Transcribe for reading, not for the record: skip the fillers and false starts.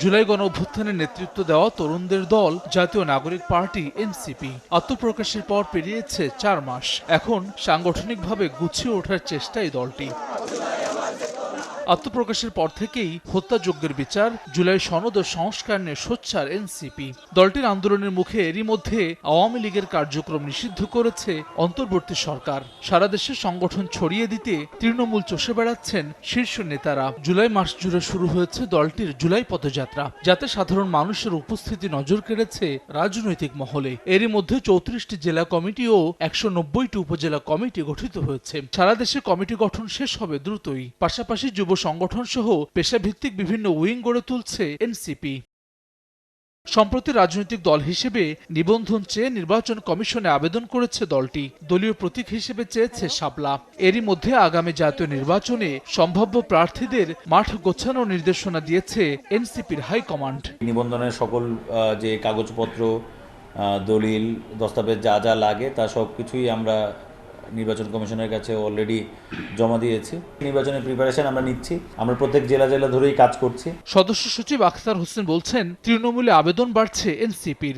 জুলাই গণ অভ্যুত্থানের নেতৃত্ব দেওয়া তরুণদের দল জাতীয় নাগরিক পার্টি এনসিপি আত্মপ্রকাশের পর পেরিয়েছে 4 মাস। এখন সাংগঠনিকভাবে গুছিয়ে ওঠার চেষ্টায় দলটি। আত্মপ্রকাশের পর থেকেই হত্যাযজ্ঞের বিচার, জুলাই সনদ ও সংস্কার নিয়ে সোচ্চার এনসিপি। দলটির আন্দোলনের মুখে এরই মধ্যে আওয়ামী লীগের কার্যক্রম নিষিদ্ধ করেছে অন্তর্বর্তী সরকার। সারা দেশে সংগঠন ছড়িয়ে দিতে তৃণমূল চষে বেড়াচ্ছেন শীর্ষ নেতারা। জুলাই মাস জুড়ে শুরু হয়েছে দলটির জুলাই পদযাত্রা, যাতে সাধারণ মানুষের উপস্থিতি নজর কেড়েছে রাজনৈতিক মহলে। এরই মধ্যে 34টি জেলা কমিটি ও 190টি উপজেলা কমিটি গঠিত হয়েছে। সারা দেশে কমিটি গঠন শেষ হবে দ্রুতই। পাশাপাশি যুব সংগঠন সহ পেশাভিত্তিক বিভিন্ন উইং গড়ে তুলছে এনসিপি। সম্প্রতি রাজনৈতিক দল হিসেবে নিবন্ধন চেয়ে নির্বাচন কমিশনে আবেদন করেছে দলটি। দলীয় প্রতীক হিসেবে চেয়েছে শাপলা। এরই মধ্যে আগামী জাতীয় নির্বাচনে সম্ভাব্য প্রার্থীদের মাঠ গোছানোর নির্দেশনা দিয়েছে এনসিপির হাইকমান্ড। নিবন্ধনের সকল যে কাগজপত্র, দলিল, দস্তাবেজ যা যা লাগে তা সব কিছুই আমরা নির্বাচন কমিশনের কাছে অলরেডি জমা দিয়েছি। নির্বাচনের প্রিপারেশন আমরা নিচ্ছি। আমরা প্রত্যেক জেলা জেলা ধরেই কাজ করছি। সদস্য সচিব আখতার হোসেন বলছেন, তৃণমূলে আবেদন বাড়ছে এনসিপির।